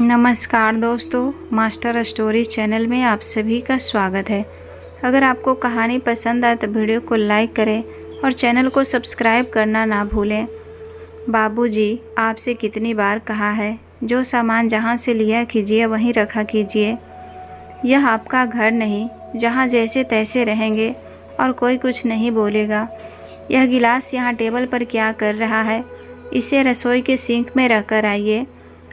नमस्कार दोस्तों, master stories channel में आप सभी का स्वागत है। अगर आपको कहानी पसंद आए तो वीडियो को लाइक करें और चैनल को सब्सक्राइब करना ना भूलें। बाबूजी, आपसे कितनी बार कहा है, जो सामान जहाँ से लिया कीजिए वहीं रखा कीजिए। यह आपका घर नहीं जहाँ जैसे तैसे रहेंगे और कोई कुछ नहीं बोलेगा। यह गिलास यहाँ टेबल पर क्या कर रहा है? इसे रसोई के सिंक में रख कर आइए।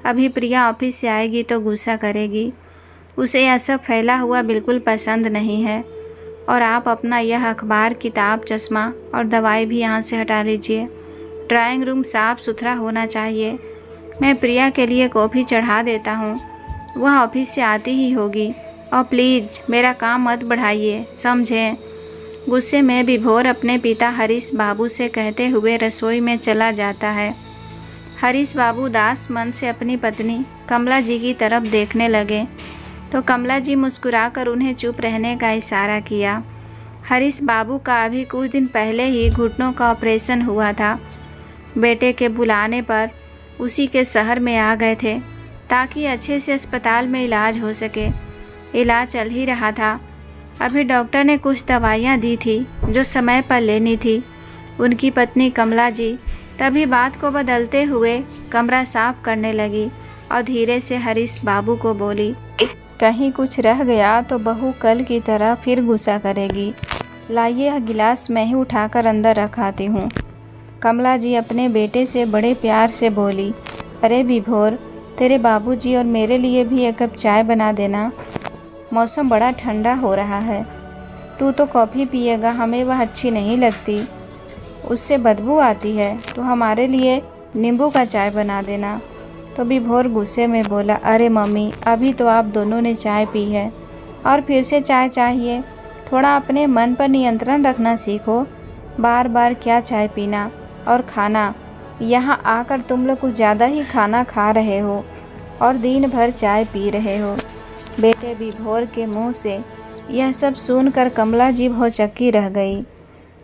अभी प्रिया ऑफिस से आएगी तो गुस्सा करेगी। उसे यह सब फैला हुआ बिल्कुल पसंद नहीं है। और आप अपना यह अखबार, किताब, चश्मा और दवाई भी यहाँ से हटा लीजिए। ड्राइंग रूम साफ़ सुथरा होना चाहिए। मैं प्रिया के लिए कॉफ़ी चढ़ा देता हूँ, वह ऑफिस से आती ही होगी। और प्लीज़ मेरा काम मत बढ़ाइए, समझें। गुस्से में विभोर अपने पिता हरीश बाबू से कहते हुए रसोई में चला जाता है। हरीश बाबू उदास मन से अपनी पत्नी कमला जी की तरफ देखने लगे तो कमला जी मुस्कुराकर उन्हें चुप रहने का इशारा किया। हरीश बाबू का अभी कुछ दिन पहले ही घुटनों का ऑपरेशन हुआ था। बेटे के बुलाने पर उसी के शहर में आ गए थे ताकि अच्छे से अस्पताल में इलाज हो सके। इलाज चल ही रहा था। अभी डॉक्टर ने कुछ दवाइयाँ दी थी जो समय पर लेनी थी। उनकी पत्नी कमला जी तभी बात को बदलते हुए कमरा साफ करने लगी और धीरे से हरीश बाबू को बोली, कहीं कुछ रह गया तो बहू कल की तरह फिर गुस्सा करेगी। लाइए यह गिलास मैं ही उठाकर अंदर रखाती हूँ। कमला जी अपने बेटे से बड़े प्यार से बोली, अरे विभोर, तेरे बाबूजी और मेरे लिए भी एक कप चाय बना देना। मौसम बड़ा ठंडा हो रहा है। तू तो कॉफ़ी पिएगा, हमें वह अच्छी नहीं लगती, उससे बदबू आती है। तो हमारे लिए नींबू का चाय बना देना। तो विभोर गुस्से में बोला, अरे मम्मी, अभी तो आप दोनों ने चाय पी है और फिर से चाय चाहिए। थोड़ा अपने मन पर नियंत्रण रखना सीखो। बार बार क्या चाय पीना और खाना। यहाँ आकर तुम लोग कुछ ज़्यादा ही खाना खा रहे हो और दिन भर चाय पी रहे हो। बेटे विभोर के मुँह से यह सब सुनकर कमला जी भौचक्की रह गई।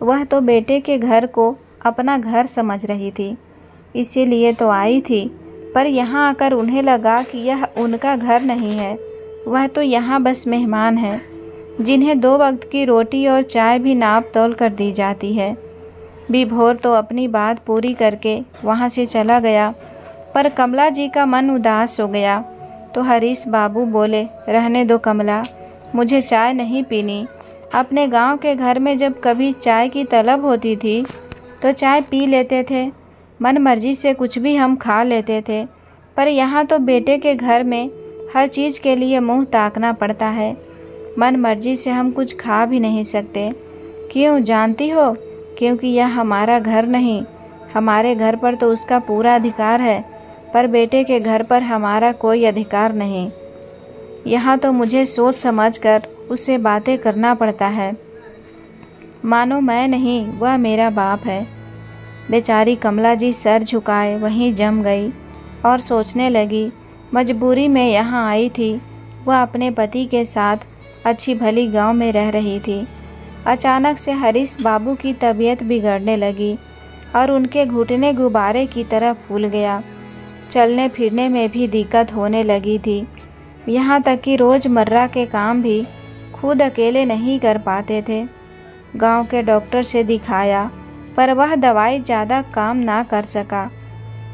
वह तो बेटे के घर को अपना घर समझ रही थी, इसीलिए तो आई थी। पर यहाँ आकर उन्हें लगा कि यह उनका घर नहीं है। वह तो यहाँ बस मेहमान है, जिन्हें 2 वक्त की रोटी और चाय भी नाप तौल कर दी जाती है। विभोर तो अपनी बात पूरी करके वहाँ से चला गया, पर कमला जी का मन उदास हो गया। तो हरीश बाबू बोले, रहने दो कमला, मुझे चाय नहीं पीनी। अपने गांव के घर में जब कभी चाय की तलब होती थी तो चाय पी लेते थे, मन मर्जी से कुछ भी हम खा लेते थे। पर यहाँ तो बेटे के घर में हर चीज़ के लिए मुंह ताकना पड़ता है। मन मर्जी से हम कुछ खा भी नहीं सकते। क्यों जानती हो? क्योंकि यह हमारा घर नहीं। हमारे घर पर तो उसका पूरा अधिकार है, पर बेटे के घर पर हमारा कोई अधिकार नहीं। यहाँ तो मुझे सोच समझकर उससे बातें करना पड़ता है, मानो मैं नहीं वह मेरा बाप है। बेचारी कमला जी सर झुकाए वहीं जम गई और सोचने लगी, मजबूरी में यहाँ आई थी। वह अपने पति के साथ अच्छी भली गांव में रह रही थी। अचानक से हरीश बाबू की तबीयत बिगड़ने लगी और उनके घुटने गुब्बारे की तरह फूल गया। चलने फिरने में भी दिक्कत होने लगी थी। यहाँ तक कि रोज़मर्रा के काम भी खुद अकेले नहीं कर पाते थे। गांव के डॉक्टर से दिखाया, पर वह दवाई ज़्यादा काम ना कर सका।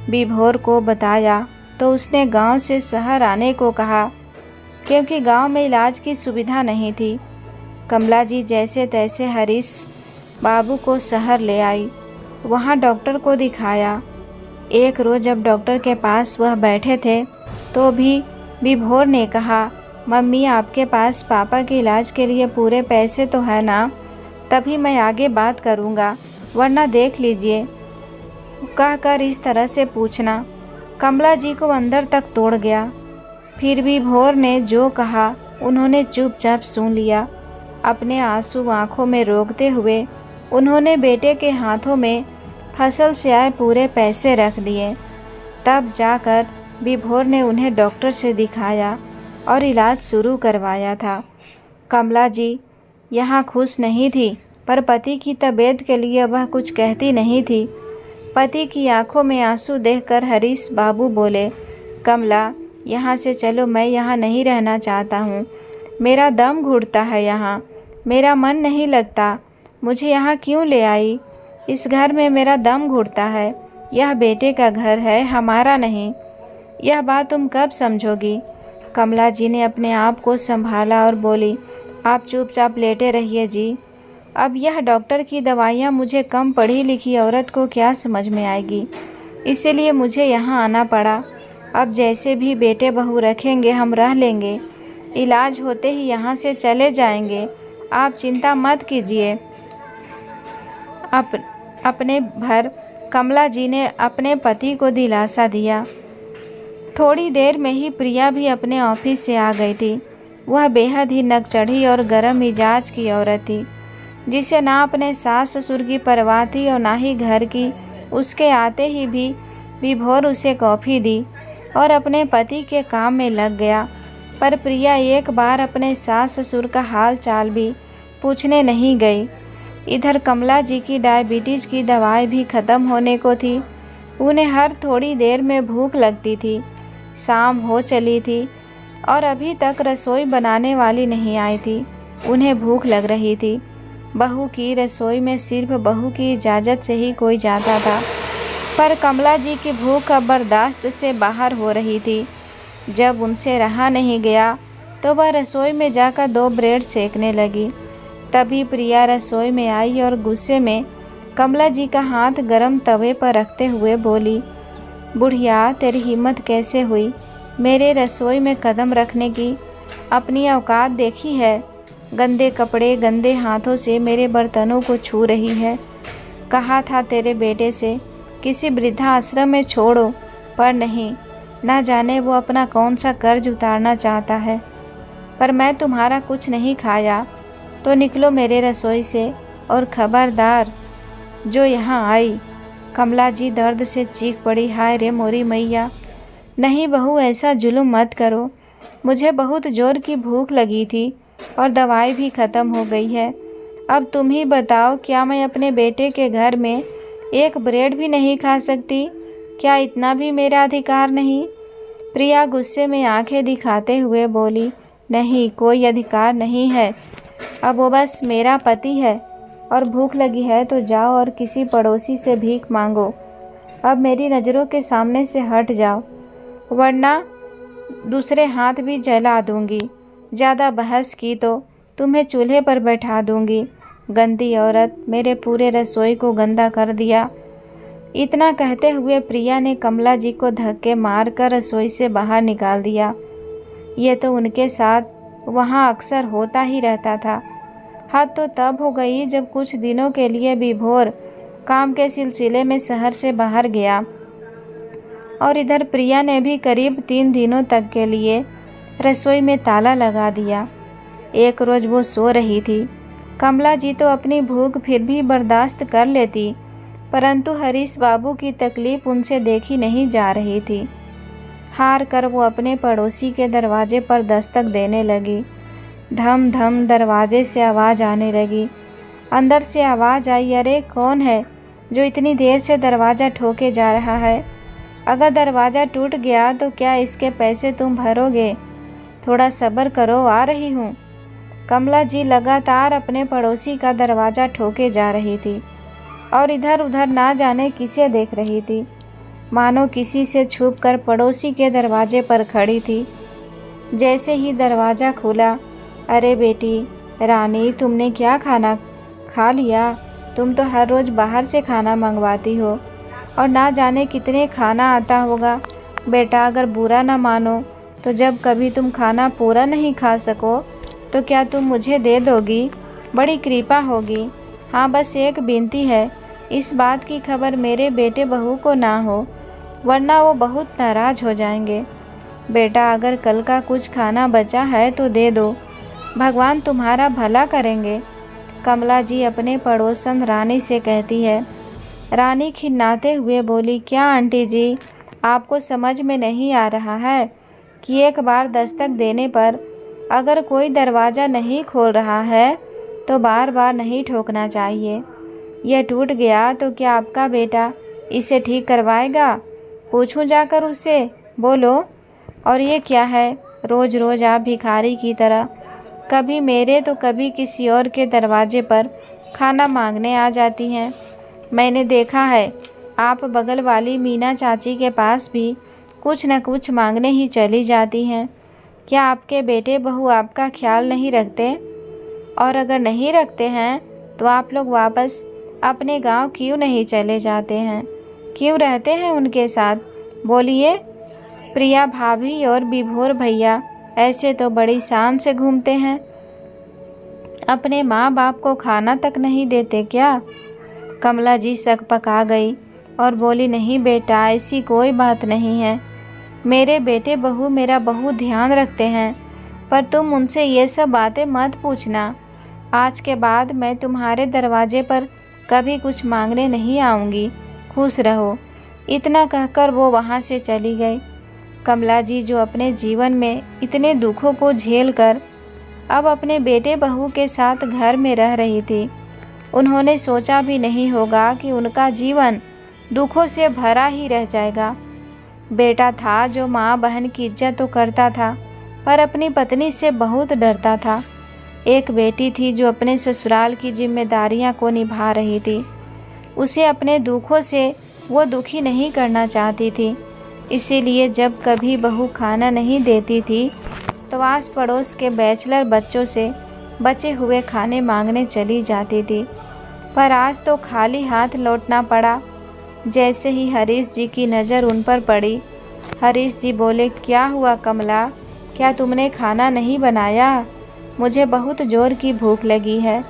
विभोर को बताया तो उसने गांव से शहर आने को कहा, क्योंकि गांव में इलाज की सुविधा नहीं थी। कमला जी जैसे तैसे हरीश बाबू को शहर ले आई। वहां डॉक्टर को दिखाया। एक रोज़ जब डॉक्टर के पास वह बैठे थे तो भी विभोर ने कहा, मम्मी, आपके पास पापा के इलाज के लिए पूरे पैसे तो है ना? तभी मैं आगे बात करूँगा, वरना देख लीजिए। कहकर इस तरह से पूछना कमला जी को अंदर तक तोड़ गया। फिर भी भोर ने जो कहा उन्होंने चुपचाप सुन लिया। अपने आंसू आंखों में रोकते हुए उन्होंने बेटे के हाथों में फसल से आए पूरे पैसे रख दिए। तब जाकर विभोर ने उन्हें डॉक्टर से दिखाया और इलाज शुरू करवाया था। कमला जी यहाँ खुश नहीं थी, पर पति की तबीयत के लिए वह कुछ कहती नहीं थी। पति की आंखों में आंसू देखकर हरीश बाबू बोले, कमला, यहाँ से चलो, मैं यहाँ नहीं रहना चाहता हूँ। मेरा दम घुटता है यहाँ, मेरा मन नहीं लगता। मुझे यहाँ क्यों ले आई? इस घर में मेरा दम घुटता है। यह बेटे का घर है, हमारा नहीं। यह बात तुम कब समझोगी? कमला जी ने अपने आप को संभाला और बोली, आप चुपचाप लेटे रहिए जी। अब यह डॉक्टर की दवाइयाँ मुझे कम पढ़ी लिखी औरत को क्या समझ में आएगी, इसीलिए मुझे यहाँ आना पड़ा। अब जैसे भी बेटे बहू रखेंगे हम रह लेंगे, इलाज होते ही यहाँ से चले जाएंगे। आप चिंता मत कीजिए। अपने भर कमला जी ने अपने पति को दिलासा दिया। थोड़ी देर में ही प्रिया भी अपने ऑफिस से आ गई थी। वह बेहद ही नकचढ़ी और गर्म मिजाज की औरत थी, जिसे ना अपने सास ससुर की परवाह थी और ना ही घर की। उसके आते ही भी विभोर उसे कॉफ़ी दी और अपने पति के काम में लग गया। पर प्रिया एक बार अपने सास ससुर का हाल चाल भी पूछने नहीं गई। इधर कमला जी की डायबिटीज़ की दवाई भी ख़त्म होने को थी। उन्हें हर थोड़ी देर में भूख लगती थी। शाम हो चली थी और अभी तक रसोई बनाने वाली नहीं आई थी। उन्हें भूख लग रही थी। बहू की रसोई में सिर्फ बहू की इजाज़त से ही कोई जाता था, पर कमला जी की भूख अब बर्दाश्त से बाहर हो रही थी। जब उनसे रहा नहीं गया तो वह रसोई में जाकर 2 ब्रेड सेकने लगी। तभी प्रिया रसोई में आई और गुस्से में कमला जी का हाथ गरम तवे पर रखते हुए बोली, बुढ़िया, तेरी हिम्मत कैसे हुई मेरे रसोई में कदम रखने की? अपनी औकात देखी है? गंदे कपड़े गंदे हाथों से मेरे बर्तनों को छू रही है। कहा था तेरे बेटे से किसी वृद्धाश्रम में छोड़ो, पर नहीं। ना जाने वो अपना कौन सा कर्ज उतारना चाहता है। पर मैं तुम्हारा कुछ नहीं खाया तो निकलो मेरे रसोई से, और खबरदार जो यहाँ आई। कमला जी दर्द से चीख पड़ी, हाय रे मोरी मैया। नहीं बहू, ऐसा जुल्म मत करो। मुझे बहुत ज़ोर की भूख लगी थी और दवाई भी ख़त्म हो गई है। अब तुम ही बताओ, क्या मैं अपने बेटे के घर में एक ब्रेड भी नहीं खा सकती? क्या इतना भी मेरा अधिकार नहीं? प्रिया गुस्से में आंखें दिखाते हुए बोली, नहीं, कोई अधिकार नहीं है। अब वो बस मेरा पति है, और भूख लगी है तो जाओ और किसी पड़ोसी से भीख मांगो। अब मेरी नज़रों के सामने से हट जाओ, वरना दूसरे हाथ भी जला दूंगी। ज़्यादा बहस की तो तुम्हें चूल्हे पर बैठा दूंगी। गंदी औरत, मेरे पूरे रसोई को गंदा कर दिया। इतना कहते हुए प्रिया ने कमला जी को धक्के मारकर रसोई से बाहर निकाल दिया। ये तो उनके साथ वहाँ अक्सर होता ही रहता था। हद तो तब हो गई जब कुछ दिनों के लिए विभोर काम के सिलसिले में शहर से बाहर गया, और इधर प्रिया ने भी करीब 3 दिनों तक के लिए रसोई में ताला लगा दिया। एक रोज़ वो सो रही थी। कमला जी तो अपनी भूख फिर भी बर्दाश्त कर लेती, परंतु हरीश बाबू की तकलीफ़ उनसे देखी नहीं जा रही थी। हार कर वो अपने पड़ोसी के दरवाजे पर दस्तक देने लगी। धम धम दरवाजे से आवाज़ आने लगी। अंदर से आवाज़ आई, अरे कौन है जो इतनी देर से दरवाज़ा ठोके जा रहा है? अगर दरवाज़ा टूट गया तो क्या इसके पैसे तुम भरोगे? थोड़ा सब्र करो, आ रही हूँ। कमला जी लगातार अपने पड़ोसी का दरवाज़ा ठोके जा रही थी और इधर उधर ना जाने किसे देख रही थी, मानो किसी से छुपकर पड़ोसी के दरवाजे पर खड़ी थी। जैसे ही दरवाज़ा खुला, अरे बेटी रानी, तुमने क्या खाना खा लिया? तुम तो हर रोज़ बाहर से खाना मंगवाती हो और ना जाने कितने खाना आता होगा। बेटा, अगर बुरा ना मानो तो जब कभी तुम खाना पूरा नहीं खा सको तो क्या तुम मुझे दे दोगी? बड़ी कृपा होगी। हाँ, बस एक विनती है, इस बात की खबर मेरे बेटे बहू को ना हो, वरना वो बहुत नाराज़ हो जाएंगे। बेटा, अगर कल का कुछ खाना बचा है तो दे दो, भगवान तुम्हारा भला करेंगे। कमला जी अपने पड़ोसन रानी से कहती है। रानी खिन्नाते हुए बोली, क्या आंटी जी, आपको समझ में नहीं आ रहा है कि एक बार दस्तक देने पर अगर कोई दरवाज़ा नहीं खोल रहा है तो बार बार नहीं ठोकना चाहिए। यह टूट गया तो क्या आपका बेटा इसे ठीक करवाएगा? पूछूं जाकर उससे, बोलो। और ये क्या है, रोज़ रोज़ आप भिखारी की तरह कभी मेरे तो कभी किसी और के दरवाजे पर खाना मांगने आ जाती हैं। मैंने देखा है आप बगल वाली मीना चाची के पास भी कुछ न कुछ मांगने ही चली जाती हैं। क्या आपके बेटे बहू आपका ख्याल नहीं रखते? और अगर नहीं रखते हैं तो आप लोग वापस अपने गांव क्यों नहीं चले जाते हैं? क्यों रहते हैं उनके साथ? बोलिए। प्रिया भाभी और विभोर भैया ऐसे तो बड़ी शान से घूमते हैं, अपने माँ बाप को खाना तक नहीं देते क्या? कमला जी सकपका गई और बोली, नहीं बेटा, ऐसी कोई बात नहीं है। मेरे बेटे बहू मेरा बहुत ध्यान रखते हैं, पर तुम उनसे ये सब बातें मत पूछना। आज के बाद मैं तुम्हारे दरवाजे पर कभी कुछ मांगने नहीं आऊँगी। खुश रहो। इतना कहकर वो वहाँ से चली गई। कमला जी जो अपने जीवन में इतने दुखों को झेल कर अब अपने बेटे बहू के साथ घर में रह रही थी, उन्होंने सोचा भी नहीं होगा कि उनका जीवन दुखों से भरा ही रह जाएगा। बेटा था जो माँ बहन की इज्जत तो करता था, पर अपनी पत्नी से बहुत डरता था। एक बेटी थी जो अपने ससुराल की जिम्मेदारियाँ को निभा रही थी। उसे अपने दुखों से वो दुखी नहीं करना चाहती थी, इसीलिए जब कभी बहू खाना नहीं देती थी तो आस पड़ोस के बैचलर बच्चों से बचे हुए खाने मांगने चली जाती थी। पर आज तो खाली हाथ लौटना पड़ा। जैसे ही हरीश जी की नज़र उन पर पड़ी, हरीश जी बोले, क्या हुआ कमला, क्या तुमने खाना नहीं बनाया? मुझे बहुत ज़ोर की भूख लगी है।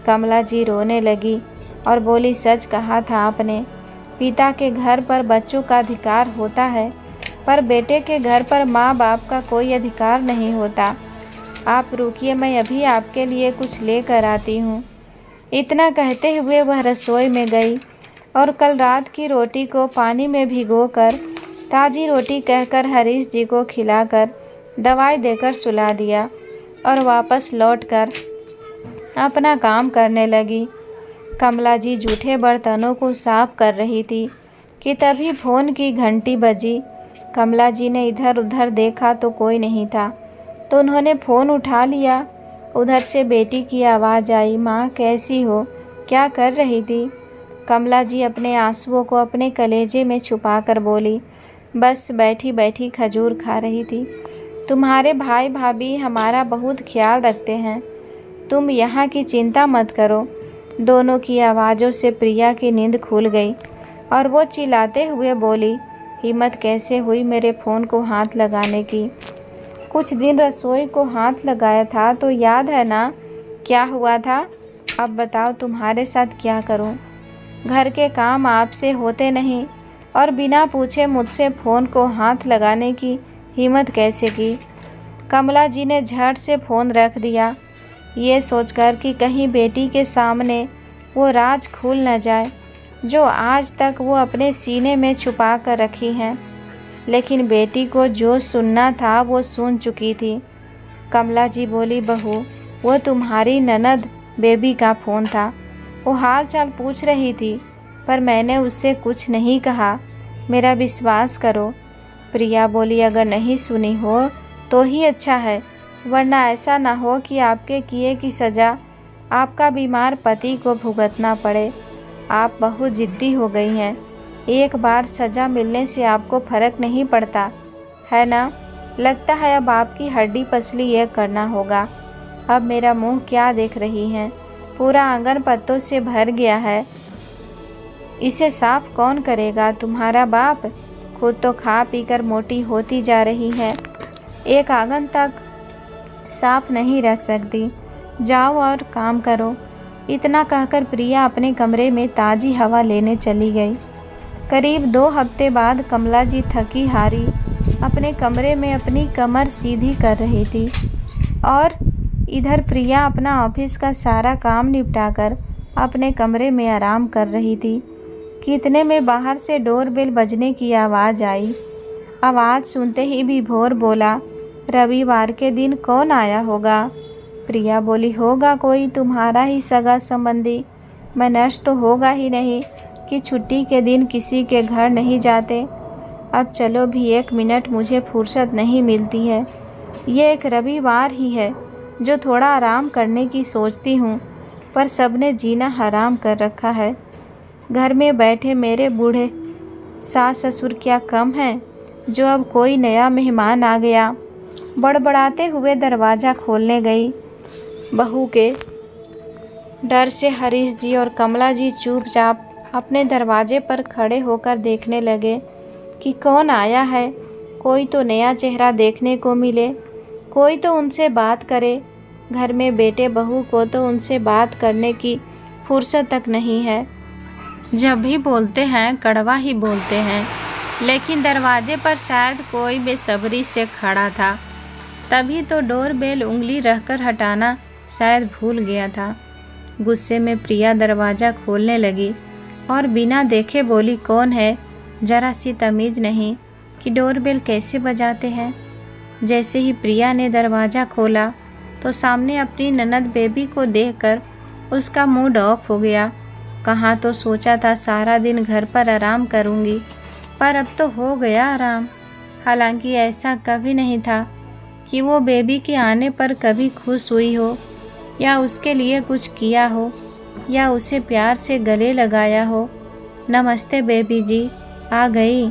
कमला जी रोने लगी और बोली, सच कहा था आपने। पिता के घर पर बच्चों का अधिकार होता है, पर बेटे के घर पर माँ बाप का कोई अधिकार नहीं होता। आप रुकिए, मैं अभी आपके लिए कुछ लेकर आती हूँ। इतना कहते हुए वह रसोई में गई और कल रात की रोटी को पानी में भिगोकर ताज़ी रोटी कहकर हरीश जी को खिलाकर दवाई देकर सुला दिया और वापस लौटकर अपना काम करने लगी। कमला जी जूठे बर्तनों को साफ कर रही थी कि तभी फ़ोन की घंटी बजी। कमला जी ने इधर उधर देखा तो कोई नहीं था, तो उन्होंने फ़ोन उठा लिया। उधर से बेटी की आवाज़ आई, माँ कैसी हो, क्या कर रही थी? कमला जी अपने आंसुओं को अपने कलेजे में छुपा कर बोली, बस बैठी बैठी खजूर खा रही थी। तुम्हारे भाई भाभी हमारा बहुत ख्याल रखते हैं, तुम यहाँ की चिंता मत करो। दोनों की आवाज़ों से प्रिया की नींद खुल गई और वो चिल्लाते हुए बोली, हिम्मत कैसे हुई मेरे फ़ोन को हाथ लगाने की? कुछ दिन रसोई को हाथ लगाया था तो याद है ना क्या हुआ था? अब बताओ तुम्हारे साथ क्या करूं? घर के काम आपसे होते नहीं और बिना पूछे मुझसे फ़ोन को हाथ लगाने की हिम्मत कैसे की? कमला जी ने झट से फ़ोन रख दिया, ये सोचकर कि कहीं बेटी के सामने वो राज खुल न जाए जो आज तक वो अपने सीने में छुपा कर रखी हैं। लेकिन बेटी को जो सुनना था वो सुन चुकी थी। कमला जी बोली, बहू वो तुम्हारी ननद बेबी का फ़ोन था, वो हाल चाल पूछ रही थी, पर मैंने उससे कुछ नहीं कहा, मेरा विश्वास करो। प्रिया बोली, अगर नहीं सुनी हो तो ही अच्छा है, वरना ऐसा ना हो कि आपके किए की सज़ा आपका बीमार पति को भुगतना पड़े। आप बहुत ज़िद्दी हो गई हैं, एक बार सज़ा मिलने से आपको फ़र्क नहीं पड़ता है ना? लगता है अब आपकी हड्डी पसली ये करना होगा। अब मेरा मुंह क्या देख रही हैं? पूरा आंगन पत्तों से भर गया है, इसे साफ कौन करेगा? तुम्हारा बाप। खुद तो खा पीकर मोटी होती जा रही है, एक आंगन तक साफ नहीं रख सकती। जाओ और काम करो। इतना कहकर प्रिया अपने कमरे में ताज़ी हवा लेने चली गई। करीब 2 हफ्ते बाद कमला जी थकी हारी अपने कमरे में अपनी कमर सीधी कर रही थी और इधर प्रिया अपना ऑफिस का सारा काम निपटाकर अपने कमरे में आराम कर रही थी कि इतने में बाहर से डोरबेल बजने की आवाज़ आई। आवाज़ सुनते ही विभोर बोला, रविवार के दिन कौन आया होगा? प्रिया बोली, होगा कोई तुम्हारा ही सगा संबंधी। मैनर्स तो होगा ही नहीं कि छुट्टी के दिन किसी के घर नहीं जाते। अब चलो भी 1 मिनट मुझे फुर्सत नहीं मिलती है। ये एक रविवार ही है जो थोड़ा आराम करने की सोचती हूँ, पर सबने जीना हराम कर रखा है। घर में बैठे मेरे बूढ़े सास ससुर क्या कम हैं जो अब कोई नया मेहमान आ गया। बड़बड़ाते हुए दरवाज़ा खोलने गई। बहू के डर से हरीश जी और कमला जी चुपचाप अपने दरवाजे पर खड़े होकर देखने लगे कि कौन आया है। कोई तो नया चेहरा देखने को मिले, कोई तो उनसे बात करे। घर में बेटे बहू को तो उनसे बात करने की फुर्सत तक नहीं है। जब भी बोलते हैं कड़वा ही बोलते हैं। लेकिन दरवाजे पर शायद कोई बेसब्री से खड़ा था, तभी तो डोर बेल उंगली रखकर हटाना शायद भूल गया था। गुस्से में प्रिया दरवाज़ा खोलने लगी और बिना देखे बोली, कौन है? जरा सी तमीज़ नहीं कि डोरबेल कैसे बजाते हैं। जैसे ही प्रिया ने दरवाज़ा खोला तो सामने अपनी ननद बेबी को देखकर उसका मूड ऑफ हो गया। कहाँ तो सोचा था सारा दिन घर पर आराम करूँगी, पर अब तो हो गया आराम। हालांकि ऐसा कभी नहीं था कि वो बेबी के आने पर कभी खुश हुई हो, या उसके लिए कुछ किया हो, या उसे प्यार से गले लगाया हो। नमस्ते बेबी जी, आ गई।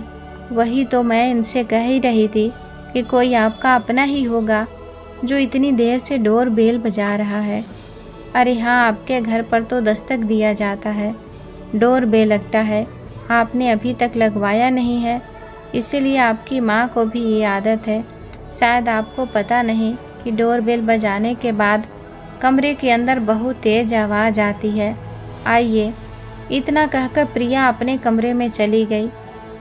वही तो मैं इनसे कह ही रही थी कि कोई आपका अपना ही होगा जो इतनी देर से डोर बेल बजा रहा है। अरे हाँ, आपके घर पर तो दस्तक दिया जाता है, डोर बेल लगता है। आपने अभी तक लगवाया नहीं है, इसीलिए आपकी माँ को भी ये आदत है। शायद आपको पता नहीं कि डोर बेल बजाने के बाद कमरे के अंदर बहुत तेज आवाज़ आती है। आइए। इतना कहकर प्रिया अपने कमरे में चली गई।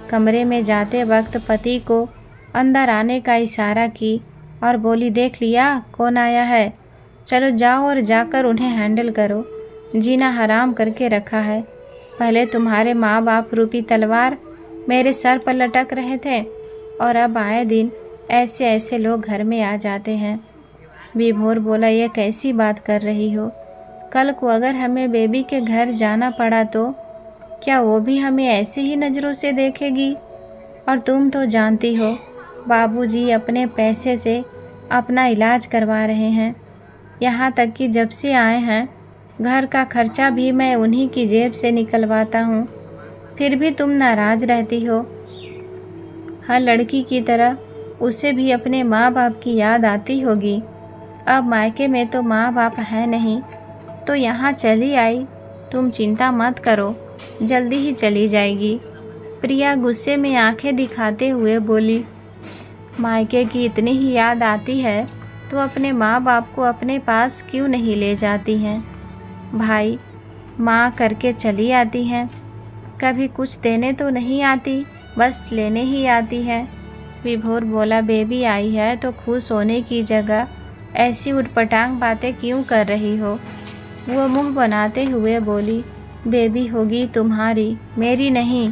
कमरे में जाते वक्त पति को अंदर आने का इशारा की और बोली, देख लिया कौन आया है? चलो जाओ और जाकर उन्हें हैंडल करो। जीना हराम करके रखा है। पहले तुम्हारे माँ बाप रूपी तलवार मेरे सर पर लटक रहे थे, और अब आए दिन ऐसे ऐसे लोग घर में आ जाते हैं। विभोर बोला, ये कैसी बात कर रही हो? कल को अगर हमें बेबी के घर जाना पड़ा तो क्या वो भी हमें ऐसे ही नज़रों से देखेगी? और तुम तो जानती हो बाबूजी अपने पैसे से अपना इलाज करवा रहे हैं। यहाँ तक कि जब से आए हैं घर का खर्चा भी मैं उन्हीं की जेब से निकलवाता हूँ। फिर भी तुम नाराज़ रहती हो। हर लड़की की तरह उसे भी अपने माँ बाप की याद आती होगी। अब मायके में तो माँ बाप है नहीं, तो यहाँ चली आई। तुम चिंता मत करो, जल्दी ही चली जाएगी। प्रिया गुस्से में आंखें दिखाते हुए बोली, मायके की इतनी ही याद आती है तो अपने माँ बाप को अपने पास क्यों नहीं ले जाती हैं? भाई माँ करके चली आती हैं, कभी कुछ देने तो नहीं आती, बस लेने ही आती है। विभोर बोला, बेबी आई है तो खुश होने की जगह ऐसी उटपटांग बातें क्यों कर रही हो? वो मुंह बनाते हुए बोली, बेबी होगी तुम्हारी, मेरी नहीं।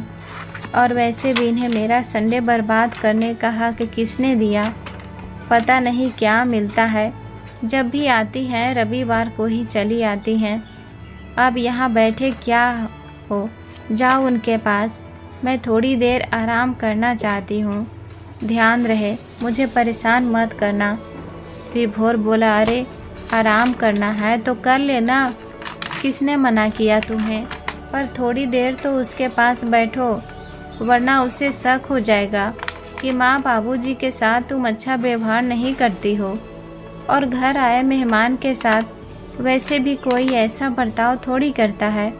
और वैसे भी इन्हें मेरा संडे बर्बाद करने का हक किसने दिया? पता नहीं क्या मिलता है, जब भी आती हैं रविवार को ही चली आती हैं। अब यहाँ बैठे क्या हो, जाओ उनके पास। मैं थोड़ी देर आराम करना चाहती हूँ, ध्यान रहे मुझे परेशान मत करना। विभोर बोला, अरे आराम करना है तो कर लेना, किसने मना किया तुम्हें? पर थोड़ी देर तो उसके पास बैठो, वरना उसे शक हो जाएगा कि माँ बाबूजी के साथ तुम अच्छा व्यवहार नहीं करती हो, और घर आए मेहमान के साथ वैसे भी कोई ऐसा बर्ताव थोड़ी करता है।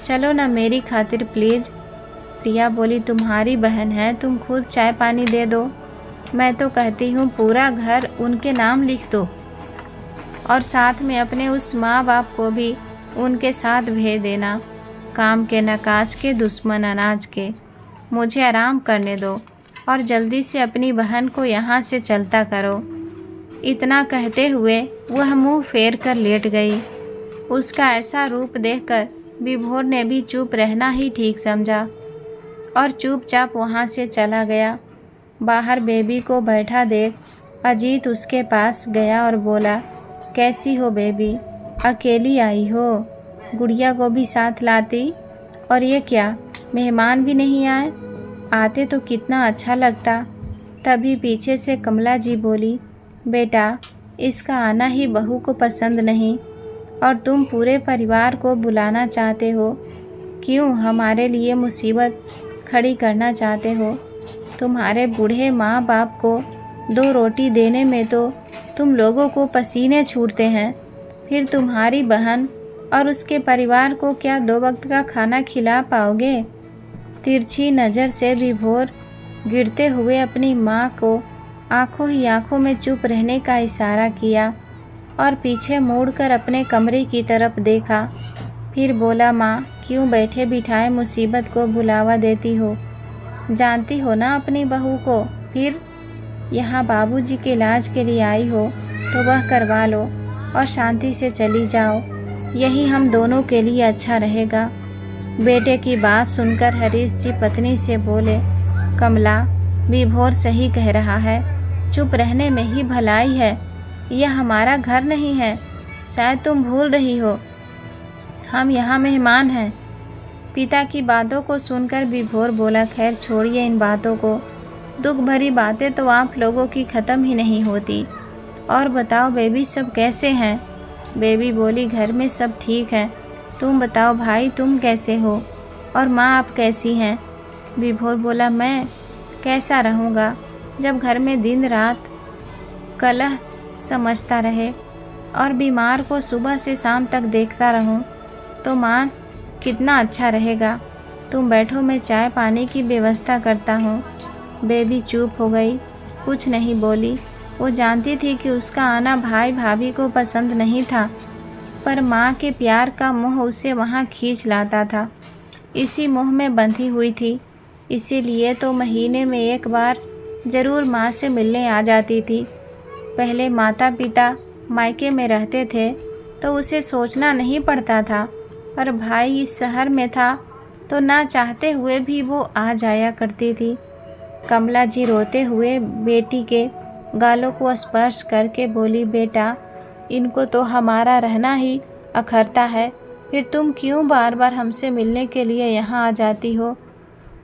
चलो ना मेरी खातिर प्लीज़। प्रिया बोली, तुम्हारी बहन है, तुम खुद चाय पानी दे दो। मैं तो कहती हूँ पूरा घर उनके नाम लिख दो, और साथ में अपने उस माँ बाप को भी उनके साथ भेज देना। काम के न काज के, दुश्मन अनाज के। मुझे आराम करने दो और जल्दी से अपनी बहन को यहाँ से चलता करो। इतना कहते हुए वह मुंह फेर कर लेट गई। उसका ऐसा रूप देखकर विभोर ने भी चुप रहना ही ठीक समझा और चुपचाप वहाँ से चला गया। बाहर बेबी को बैठा देख अजीत उसके पास गया और बोला, कैसी हो बेबी, अकेली आई हो? गुड़िया को भी साथ लाती। और ये क्या, मेहमान भी नहीं आए? आते तो कितना अच्छा लगता। तभी पीछे से कमला जी बोली, बेटा इसका आना ही बहू को पसंद नहीं और तुम पूरे परिवार को बुलाना चाहते हो। क्यों हमारे लिए मुसीबत खड़ी करना चाहते हो? तुम्हारे बूढ़े माँ बाप को 2 रोटी देने में तो तुम लोगों को पसीने छूटते हैं, फिर तुम्हारी बहन और उसके परिवार को क्या 2 वक्त का खाना खिला पाओगे? तिरछी नज़र से विभोर गिरते हुए अपनी माँ को आंखों ही आंखों में चुप रहने का इशारा किया और पीछे मुड़कर अपने कमरे की तरफ देखा। फिर बोला, माँ क्यों बैठे बिठाए मुसीबत को बुलावा देती हो? जानती हो ना अपनी बहू को। फिर यहाँ बाबूजी के इलाज के लिए आई हो तो वह करवा लो और शांति से चली जाओ, यही हम दोनों के लिए अच्छा रहेगा। बेटे की बात सुनकर हरीश जी पत्नी से बोले, कमला विभोर सही कह रहा है, चुप रहने में ही भलाई है। यह हमारा घर नहीं है, शायद तुम भूल रही हो, हम यहाँ मेहमान हैं। पिता की बातों को सुनकर विभोर बोला, खैर छोड़िए इन बातों को, दुख भरी बातें तो आप लोगों की ख़त्म ही नहीं होती। और बताओ बेबी सब कैसे हैं? बेबी बोली, घर में सब ठीक है। तुम बताओ भाई तुम कैसे हो और माँ आप कैसी हैं? विभोर बोला, मैं कैसा रहूँगा जब घर में दिन रात कलह समझता रहे और बीमार को सुबह से शाम तक देखता रहूं, तो माँ कितना अच्छा रहेगा। तुम बैठो, मैं चाय पानी की व्यवस्था करता हूँ। बेबी चुप हो गई, कुछ नहीं बोली। वो जानती थी कि उसका आना भाई भाभी को पसंद नहीं था, पर माँ के प्यार का मोह उसे वहाँ खींच लाता था। इसी मोह में बंधी हुई थी, इसीलिए तो महीने में एक बार ज़रूर माँ से मिलने आ जाती थी। पहले माता पिता मायके में रहते थे तो उसे सोचना नहीं पड़ता था, पर भाई इस शहर में था तो ना चाहते हुए भी वो आ जाया करती थी। कमला जी रोते हुए बेटी के गालों को स्पर्श करके बोली, बेटा इनको तो हमारा रहना ही अखरता है, फिर तुम क्यों बार बार हमसे मिलने के लिए यहाँ आ जाती हो?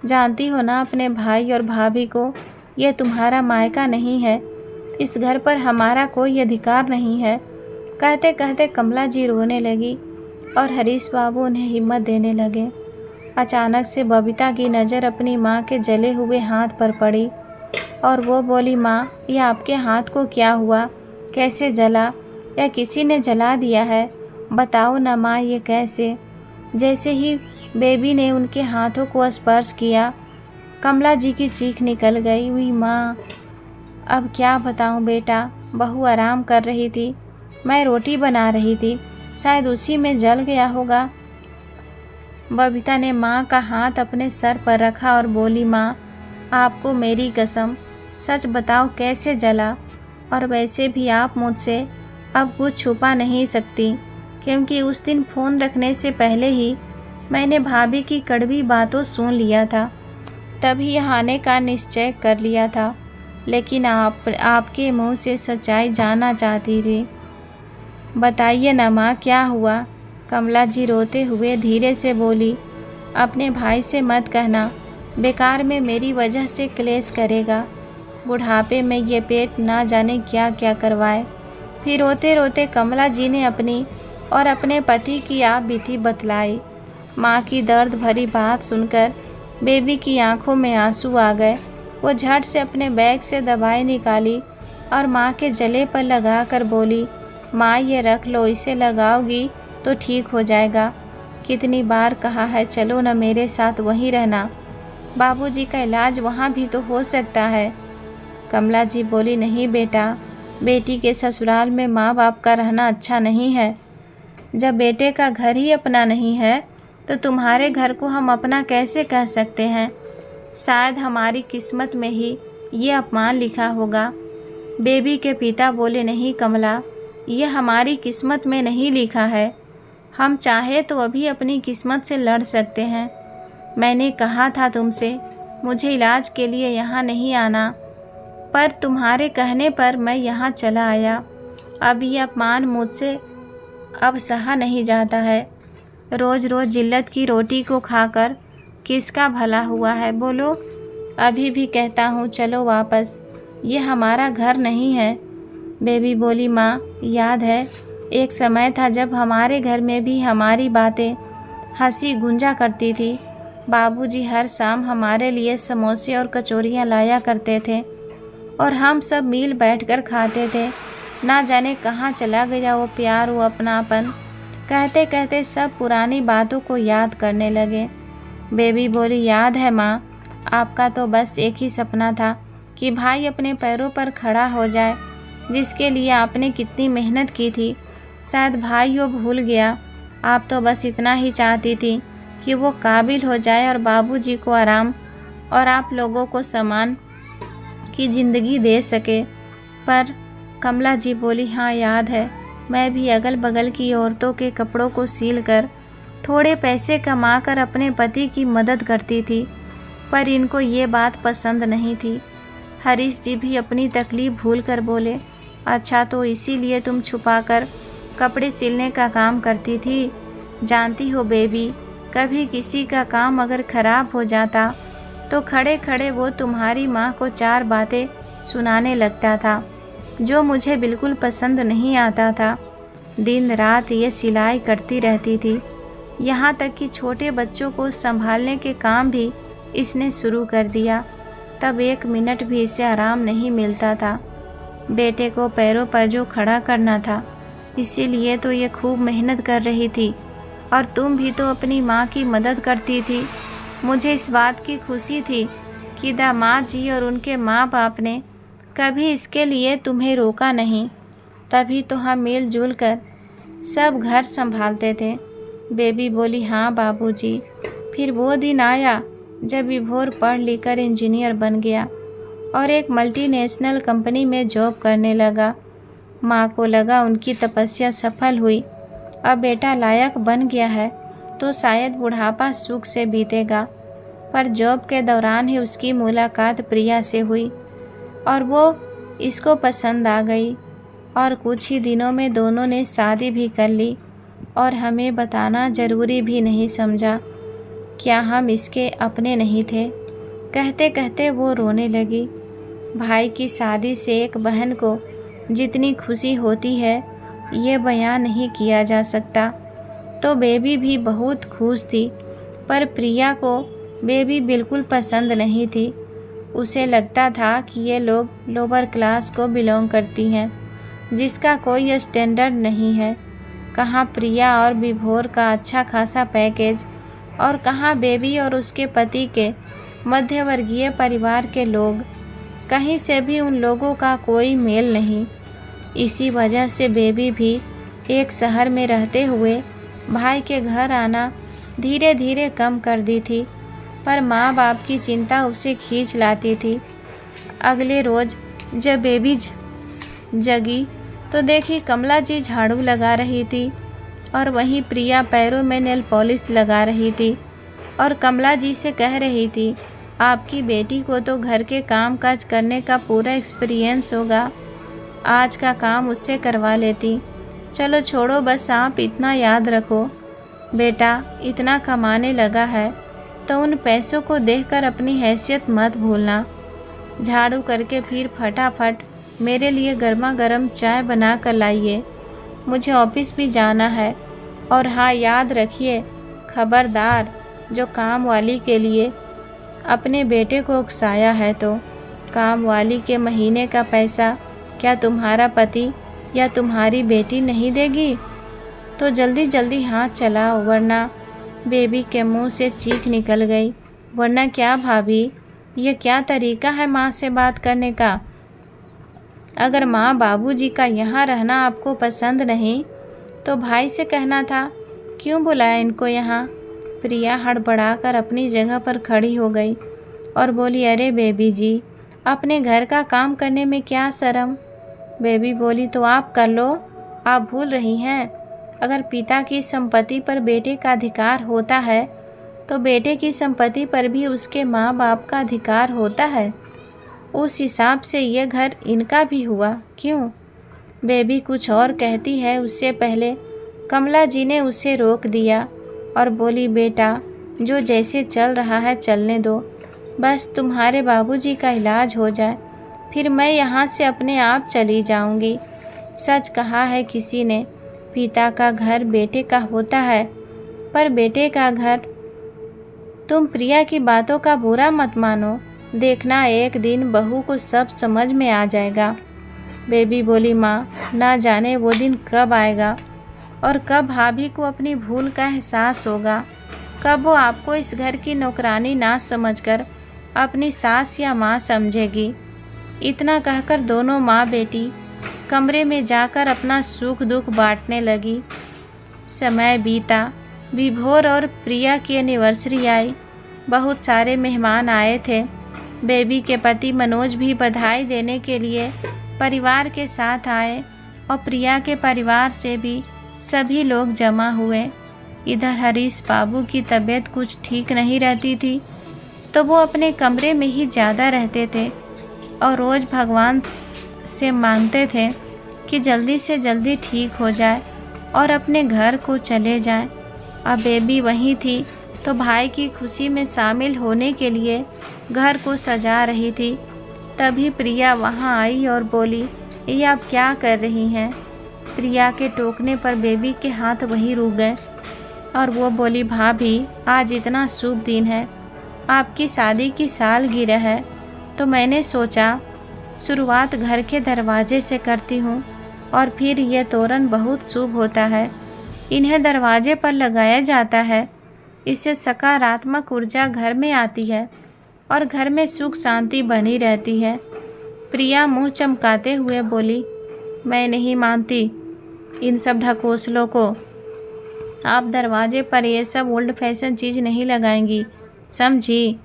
जानती हो ना अपने भाई और भाभी को, यह तुम्हारा मायका नहीं है, इस घर पर हमारा कोई अधिकार नहीं है। कहते कहते कमला जी रोने लगी और हरीश बाबू उन्हें हिम्मत देने लगे। अचानक से बबीता की नज़र अपनी माँ के जले हुए हाथ पर पड़ी और वो बोली, माँ ये आपके हाथ को क्या हुआ? कैसे जला? या किसी ने जला दिया है? बताओ ना माँ, ये कैसे? जैसे ही बेबी ने उनके हाथों को स्पर्श किया, कमला जी की चीख निकल गई, हुई माँ अब क्या बताऊँ बेटा, बहू आराम कर रही थी, मैं रोटी बना रही थी, शायद उसी में जल गया होगा। बबीता ने माँ का हाथ अपने सर पर रखा और बोली, माँ आपको मेरी कसम, सच बताओ कैसे जला? और वैसे भी आप मुझसे अब कुछ छुपा नहीं सकती, क्योंकि उस दिन फ़ोन रखने से पहले ही मैंने भाभी की कड़वी बातों सुन लिया था, तभी यहाँ आने का निश्चय कर लिया था। लेकिन आपके मुंह से सच्चाई जानना चाहती थी। बताइए ना माँ क्या हुआ? कमला जी रोते हुए धीरे से बोली, अपने भाई से मत कहना, बेकार में मेरी वजह से क्लेश करेगा। बुढ़ापे में ये पेट ना जाने क्या क्या करवाए। फिर रोते रोते कमला जी ने अपनी और अपने पति की आप बीती बतलाई। माँ की दर्द भरी बात सुनकर बेबी की आंखों में आंसू आ गए। वो झट से अपने बैग से दवाई निकाली और माँ के गले पर लगा कर बोली, माँ ये रख लो, इसे लगाओगी तो ठीक हो जाएगा। कितनी बार कहा है चलो न मेरे साथ वहीं रहना, बाबूजी का इलाज वहाँ भी तो हो सकता है। कमला जी बोली, नहीं बेटा, बेटी के ससुराल में माँ बाप का रहना अच्छा नहीं है। जब बेटे का घर ही अपना नहीं है तो तुम्हारे घर को हम अपना कैसे कह सकते हैं? शायद हमारी किस्मत में ही ये अपमान लिखा होगा। बेबी के पिता बोले, नहीं कमला, ये हमारी किस्मत में नहीं लिखा है। हम चाहे तो अभी अपनी किस्मत से लड़ सकते हैं। मैंने कहा था तुमसे मुझे इलाज के लिए यहाँ नहीं आना, पर तुम्हारे कहने पर मैं यहाँ चला आया। अब ये अपमान मुझसे अब सहा नहीं जाता है। रोज़ रोज़ जिल्लत की रोटी को खाकर किसका भला हुआ है बोलो? अभी भी कहता हूँ चलो वापस, ये हमारा घर नहीं है। बेबी बोली, माँ याद है एक समय था जब हमारे घर में भी हमारी बातें हंसी गूंजा करती थी। बाबूजी हर शाम हमारे लिए समोसे और कचौरियाँ लाया करते थे और हम सब मिल बैठकर खाते थे। ना जाने कहाँ चला गया वो प्यार, वो अपनापन। कहते कहते सब पुरानी बातों को याद करने लगे। बेबी बोली, याद है माँ, आपका तो बस एक ही सपना था कि भाई अपने पैरों पर खड़ा हो जाए, जिसके लिए आपने कितनी मेहनत की थी। शायद भाई वो भूल गया। आप तो बस इतना ही चाहती थी कि वो काबिल हो जाए और बाबूजी को आराम और आप लोगों को सम्मान की ज़िंदगी दे सके। पर कमला जी बोली, हाँ याद है, मैं भी अगल बगल की औरतों के कपड़ों को सील कर थोड़े पैसे कमाकर अपने पति की मदद करती थी, पर इनको ये बात पसंद नहीं थी। हरीश जी भी अपनी तकलीफ भूल कर बोले, अच्छा तो इसीलिए तुम छुपाकर कपड़े सिलने का काम करती थी। जानती हो बेबी, कभी किसी का काम अगर खराब हो जाता तो खड़े खड़े वो तुम्हारी माँ को 4 बातें सुनाने लगता था, जो मुझे बिल्कुल पसंद नहीं आता था। दिन रात ये सिलाई करती रहती थी, यहाँ तक कि छोटे बच्चों को संभालने के काम भी इसने शुरू कर दिया। तब 1 मिनट भी इसे आराम नहीं मिलता था। बेटे को पैरों पर जो खड़ा करना था, इसीलिए तो ये खूब मेहनत कर रही थी। और तुम भी तो अपनी माँ की मदद करती थी। मुझे इस बात की खुशी थी कि दामाद जी और उनके माँ बाप ने कभी इसके लिए तुम्हें रोका नहीं। तभी तो हम मिलजुल कर सब घर संभालते थे। बेबी बोली, हाँ बाबूजी। फिर वो दिन आया जब विभोर पढ़ लिख कर इंजीनियर बन गया और एक मल्टीनेशनल कंपनी में जॉब करने लगा। माँ को लगा उनकी तपस्या सफल हुई। अब बेटा लायक बन गया है तो शायद बुढ़ापा सुख से बीतेगा। पर जॉब के दौरान ही उसकी मुलाकात प्रिया से हुई और वो इसको पसंद आ गई और कुछ ही दिनों में दोनों ने शादी भी कर ली और हमें बताना ज़रूरी भी नहीं समझा। क्या हम इसके अपने नहीं थे? कहते कहते वो रोने लगी। भाई की शादी से एक बहन को जितनी खुशी होती है ये बयान नहीं किया जा सकता। तो बेबी भी बहुत खुश थी, पर प्रिया को बेबी बिल्कुल पसंद नहीं थी। उसे लगता था कि ये लोग लोअर क्लास को बिलोंग करती हैं, जिसका कोई स्टैंडर्ड नहीं है। कहाँ प्रिया और विभोर का अच्छा खासा पैकेज और कहाँ बेबी और उसके पति के मध्यवर्गीय परिवार के लोग। कहीं से भी उन लोगों का कोई मेल नहीं। इसी वजह से बेबी भी एक शहर में रहते हुए भाई के घर आना धीरे धीरे कम कर दी थी, पर माँ बाप की चिंता उसे खींच लाती थी। अगले रोज़ जब बेबी जगी तो देखी कमला जी झाड़ू लगा रही थी और वहीं प्रिया पैरों में नेल पॉलिश लगा रही थी और कमला जी से कह रही थी, आपकी बेटी को तो घर के काम काज करने का पूरा एक्सपीरियंस होगा, आज का काम उससे करवा लेती। चलो छोड़ो, बस आप इतना याद रखो, बेटा इतना कमाने लगा है तो उन पैसों को देखकर अपनी हैसियत मत भूलना। झाड़ू करके फिर फटाफट मेरे लिए गर्मा गर्म चाय बना कर लाइए, मुझे ऑफिस भी जाना है। और हाँ याद रखिए, खबरदार जो काम वाली के लिए अपने बेटे को उकसाया है तो काम वाली के महीने का पैसा क्या तुम्हारा पति या तुम्हारी बेटी नहीं देगी? तो जल्दी जल्दी हाथ चलाओ, वरना बेबी के मुंह से चीख निकल गई। वरना क्या भाभी, ये क्या तरीका है माँ से बात करने का? अगर माँ बाबूजी का यहाँ रहना आपको पसंद नहीं तो भाई से कहना था, क्यों बुलाया इनको यहाँ? प्रिया हड़बड़ाकर अपनी जगह पर खड़ी हो गई और बोली, अरे बेबी जी, अपने घर का काम करने में क्या शर्म? बेबी बोली, तो आप कर लो, आप भूल रही हैं अगर पिता की संपत्ति पर बेटे का अधिकार होता है तो बेटे की संपत्ति पर भी उसके माँ बाप का अधिकार होता है। उस हिसाब से ये घर इनका भी हुआ, क्यों? बेबी कुछ और कहती है उससे पहले कमला जी ने उसे रोक दिया और बोली, बेटा जो जैसे चल रहा है चलने दो, बस तुम्हारे बाबूजी का इलाज हो जाए, फिर मैं यहाँ से अपने आप चली जाऊँगी। सच कहा है किसी ने, पिता का घर बेटे का होता है, पर बेटे का घर। तुम प्रिया की बातों का बुरा मत मानो, देखना एक दिन बहू को सब समझ में आ जाएगा। बेबी बोली, माँ ना जाने वो दिन कब आएगा और कब भाभी को अपनी भूल का एहसास होगा, कब वो आपको इस घर की नौकरानी ना समझकर अपनी सास या माँ समझेगी। इतना कहकर दोनों माँ बेटी कमरे में जाकर अपना सुख दुख बांटने लगी। समय बीता, विभोर और प्रिया की एनिवर्सरी आई। बहुत सारे मेहमान आए थे। बेबी के पति मनोज भी बधाई देने के लिए परिवार के साथ आए और प्रिया के परिवार से भी सभी लोग जमा हुए। इधर हरीश बाबू की तबीयत कुछ ठीक नहीं रहती थी, तो वो अपने कमरे में ही ज़्यादा रहते थे और रोज़ भगवान से मांगते थे कि जल्दी से जल्दी ठीक हो जाए और अपने घर को चले जाएं। अब बेबी वहीं थी तो भाई की खुशी में शामिल होने के लिए घर को सजा रही थी। तभी प्रिया वहां आई और बोली, ये आप क्या कर रही हैं? प्रिया के टोकने पर बेबी के हाथ वहीं रुक गए और वो बोली, भाभी आज इतना शुभ दिन है, आपकी शादी की सालगिरह है, तो मैंने सोचा शुरुआत घर के दरवाजे से करती हूँ और फिर ये तोरण बहुत शुभ होता है, इन्हें दरवाजे पर लगाया जाता है। इससे सकारात्मक ऊर्जा घर में आती है और घर में सुख शांति बनी रहती है। प्रिया मुंह चमकाते हुए बोली, मैं नहीं मानती इन सब ढकोसलों को। आप दरवाजे पर ये सब ओल्ड फैशन चीज़ नहीं लगाएंगी, समझी?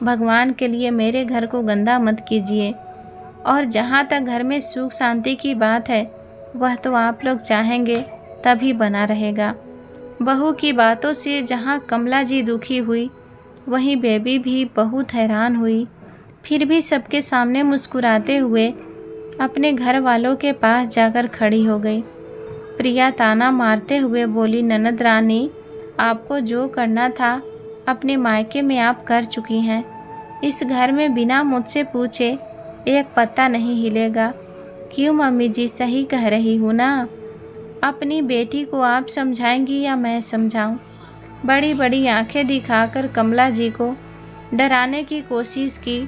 भगवान के लिए मेरे घर को गंदा मत कीजिए। और जहाँ तक घर में सुख शांति की बात है, वह तो आप लोग चाहेंगे तभी बना रहेगा। बहू की बातों से जहाँ कमला जी दुखी हुई, वहीं बेबी भी बहुत हैरान हुई। फिर भी सबके सामने मुस्कुराते हुए अपने घर वालों के पास जाकर खड़ी हो गई। प्रिया ताना मारते हुए बोली, ननद रानी, आपको जो करना था अपने मायके में आप कर चुकी हैं। इस घर में बिना मुझसे पूछे एक पत्ता नहीं हिलेगा। क्यों मम्मी जी, सही कह रही हूँ ना? अपनी बेटी को आप समझाएंगी या मैं समझाऊं? बड़ी बड़ी आंखें दिखाकर कमला जी को डराने की कोशिश की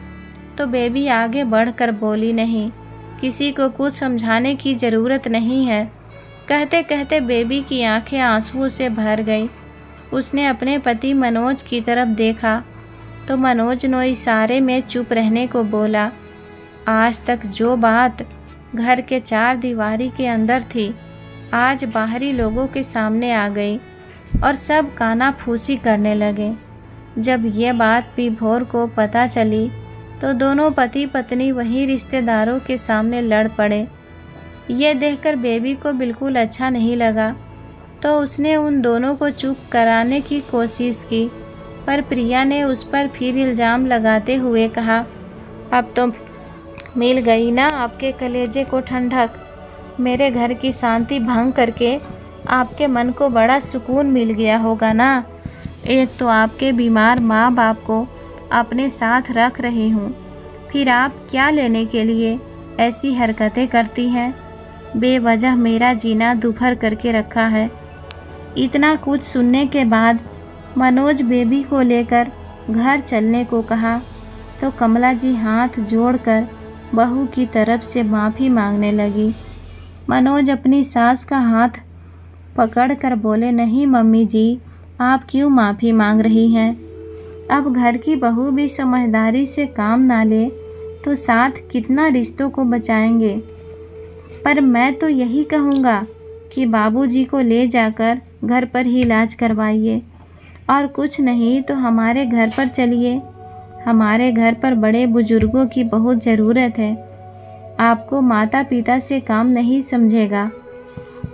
तो बेबी आगे बढ़कर बोली, नहीं, किसी को कुछ समझाने की ज़रूरत नहीं है। कहते कहते बेबी की आंखें आंसुओं से भर गई। उसने अपने पति मनोज की तरफ देखा तो मनोज ने इशारे में चुप रहने को बोला। आज तक जो बात घर के चार दीवारी के अंदर थी, आज बाहरी लोगों के सामने आ गई और सब कानाफूसी करने लगे। जब ये बात विभोर को पता चली तो दोनों पति पत्नी वहीं रिश्तेदारों के सामने लड़ पड़े। ये देखकर बेबी को बिल्कुल अच्छा नहीं लगा, तो उसने उन दोनों को चुप कराने की कोशिश की, पर प्रिया ने उस पर फिर इल्ज़ाम लगाते हुए कहा, अब तो मिल गई ना आपके कलेजे को ठंडक। मेरे घर की शांति भंग करके आपके मन को बड़ा सुकून मिल गया होगा ना। एक तो आपके बीमार माँ बाप को अपने साथ रख रही हूँ, फिर आप क्या लेने के लिए ऐसी हरकतें करती हैं? बेवजह मेरा जीना दुभर करके रखा है। इतना कुछ सुनने के बाद मनोज बेबी को लेकर घर चलने को कहा तो कमला जी हाथ जोड़कर बहू की तरफ से माफ़ी मांगने लगी। मनोज अपनी सास का हाथ पकड़कर बोले, नहीं मम्मी जी, आप क्यों माफ़ी मांग रही हैं? अब घर की बहू भी समझदारी से काम ना ले तो साथ कितना रिश्तों को बचाएंगे। पर मैं तो यही कहूँगा कि बाबूजी को ले जाकर घर पर ही इलाज करवाइए और कुछ नहीं तो हमारे घर पर चलिए। हमारे घर पर बड़े बुजुर्गों की बहुत ज़रूरत है। आपको माता पिता से काम नहीं समझेगा।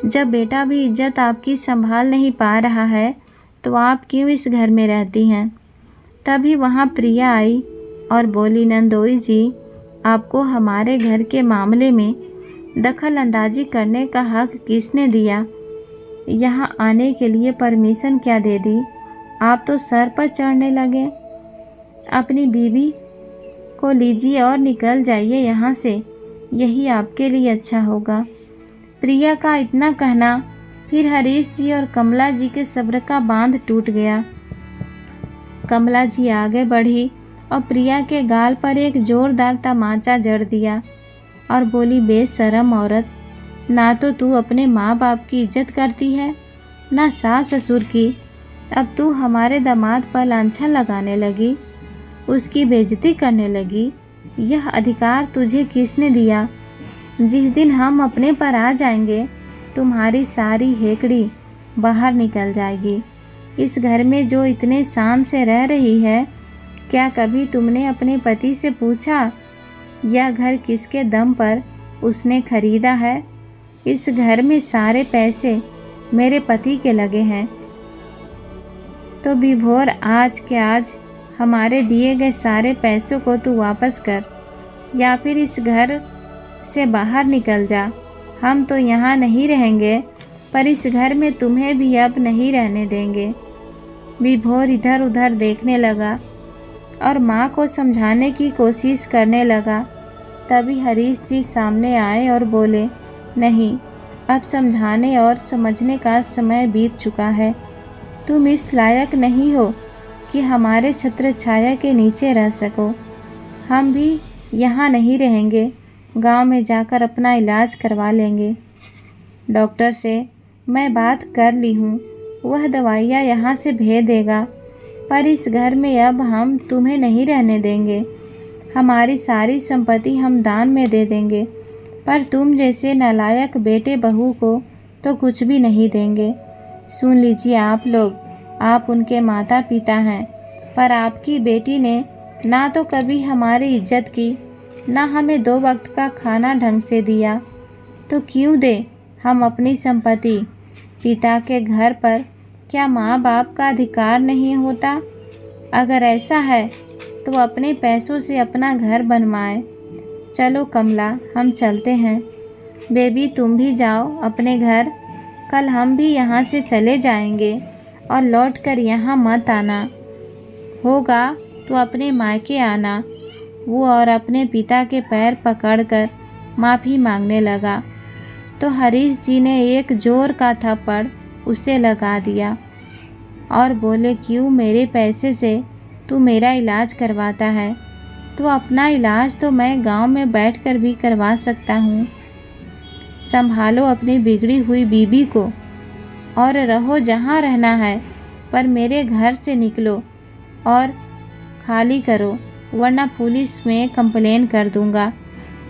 जब बेटा भी इज्जत आपकी संभाल नहीं पा रहा है तो आप क्यों इस घर में रहती हैं? तभी वहाँ प्रिया आई और बोली, नंदोई जी, आपको हमारे घर के मामले में दखल अंदाजी करने का हक किसने दिया? यहाँ आने के लिए परमिशन क्या दे दी? आप तो सर पर चढ़ने लगे। अपनी बीवी को लीजिए और निकल जाइए यहाँ से, यही आपके लिए अच्छा होगा। प्रिया का इतना कहना फिर हरीश जी और कमला जी के सब्र का बांध टूट गया। कमला जी आगे बढ़ी और प्रिया के गाल पर एक जोरदार तमाचा जड़ दिया और बोली, बेशरम औरत, ना तो तू अपने माँ बाप की इज्जत करती है, ना सास ससुर की। अब तू हमारे दामाद पर लांछन लगाने लगी, उसकी बेइज्जती करने लगी। यह अधिकार तुझे किसने दिया? जिस दिन हम अपने पर आ जाएंगे, तुम्हारी सारी हेकड़ी बाहर निकल जाएगी। इस घर में जो इतने शान से रह रही है, क्या कभी तुमने अपने पति से पूछा यह घर किसके दम पर उसने खरीदा है? इस घर में सारे पैसे मेरे पति के लगे हैं। तो विभोर आज के आज हमारे दिए गए सारे पैसों को तू वापस कर, या फिर इस घर से बाहर निकल जा। हम तो यहाँ नहीं रहेंगे, पर इस घर में तुम्हें भी अब नहीं रहने देंगे। विभोर इधर उधर देखने लगा और माँ को समझाने की कोशिश करने लगा। तभी हरीश जी सामने आए और बोले, नहीं, अब समझाने और समझने का समय बीत चुका है। तुम इस लायक नहीं हो कि हमारे छत्र छाया के नीचे रह सको। हम भी यहाँ नहीं रहेंगे, गांव में जाकर अपना इलाज करवा लेंगे। डॉक्टर से मैं बात कर ली हूँ, वह दवाइयाँ यहाँ से भेज देगा, पर इस घर में अब हम तुम्हें नहीं रहने देंगे। हमारी सारी संपत्ति हम दान में दे देंगे, पर तुम जैसे नालायक बेटे बहू को तो कुछ भी नहीं देंगे। सुन लीजिए आप लोग, आप उनके माता पिता हैं, पर आपकी बेटी ने ना तो कभी हमारी इज्जत की, ना हमें 2 वक्त का खाना ढंग से दिया। तो क्यों दे हम अपनी संपत्ति? पिता के घर पर क्या माँ बाप का अधिकार नहीं होता? अगर ऐसा है तो अपने पैसों से अपना घर बनवाए। चलो कमला, हम चलते हैं। बेबी, तुम भी जाओ अपने घर। कल हम भी यहाँ से चले जाएंगे और लौटकर यहाँ मत आना। होगा तो अपने मायके आना। वो और अपने पिता के पैर पकड़कर माफ़ी मांगने लगा तो हरीश जी ने एक जोर का थप्पड़ उसे लगा दिया और बोले, क्यों मेरे पैसे से तू मेरा इलाज करवाता है? तो अपना इलाज तो मैं गांव में बैठकर भी करवा सकता हूँ। संभालो अपनी बिगड़ी हुई बीबी को और रहो जहाँ रहना है, पर मेरे घर से निकलो और खाली करो, वरना पुलिस में कंप्लेन कर दूंगा।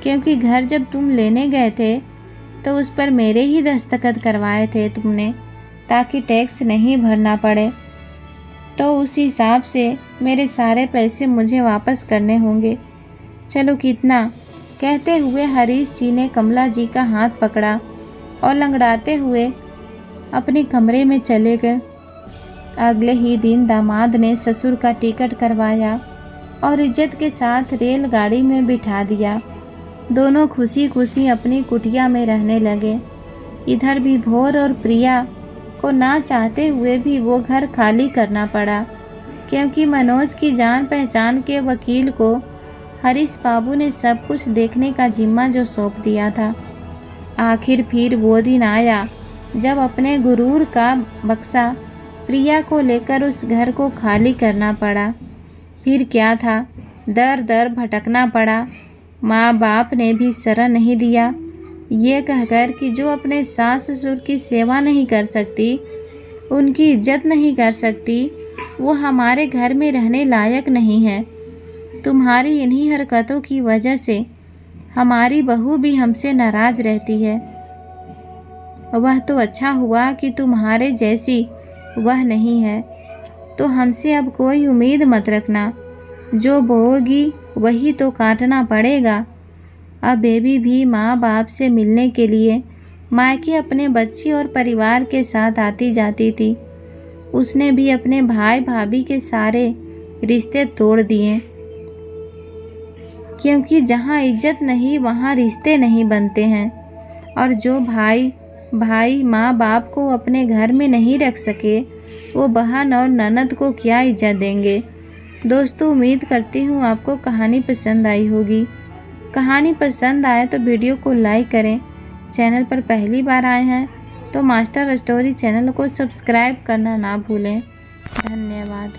क्योंकि घर जब तुम लेने गए थे तो उस पर मेरे ही दस्तखत करवाए थे तुमने, ताकि टैक्स नहीं भरना पड़े। तो उस हिसाब से मेरे सारे पैसे मुझे वापस करने होंगे। चलो कितना? कहते हुए हरीश जी ने कमला जी का हाथ पकड़ा और लंगड़ाते हुए अपने कमरे में चले गए। अगले ही दिन दामाद ने ससुर का टिकट करवाया और इज्जत के साथ रेलगाड़ी में बिठा दिया। दोनों खुशी खुशी अपनी कुटिया में रहने लगे। इधर भी भोर और प्रिया को ना चाहते हुए भी वो घर खाली करना पड़ा, क्योंकि मनोज की जान पहचान के वकील को हरीश बाबू ने सब कुछ देखने का जिम्मा जो सौंप दिया था। आखिर फिर वो दिन आया जब अपने गुरूर का बक्सा प्रिया को लेकर उस घर को खाली करना पड़ा। फिर क्या था, दर दर भटकना पड़ा। माँ बाप ने भी शरण नहीं दिया, ये कहकर कि जो अपने सास ससुर की सेवा नहीं कर सकती, उनकी इज्जत नहीं कर सकती, वो हमारे घर में रहने लायक नहीं है। तुम्हारी इन्हीं हरकतों की वजह से हमारी बहू भी हमसे नाराज रहती है। वह तो अच्छा हुआ कि तुम्हारे जैसी वह नहीं है, तो हमसे अब कोई उम्मीद मत रखना। जो बोओगी वही तो काटना पड़ेगा। अब बेबी भी माँ बाप से मिलने के लिए मायके अपने बच्ची और परिवार के साथ आती जाती थी। उसने भी अपने भाई भाभी के सारे रिश्ते तोड़ दिए, क्योंकि जहाँ इज्जत नहीं वहाँ रिश्ते नहीं बनते हैं। और जो भाई माँ बाप को अपने घर में नहीं रख सके, वो बहन और ननद को क्या इज्जत देंगे। दोस्तों उम्मीद करती हूँ आपको कहानी पसंद आई होगी। कहानी पसंद आए तो वीडियो को लाइक करें। चैनल पर पहली बार आए हैं तो मास्टर स्टोरी चैनल को सब्सक्राइब करना ना भूलें। धन्यवाद।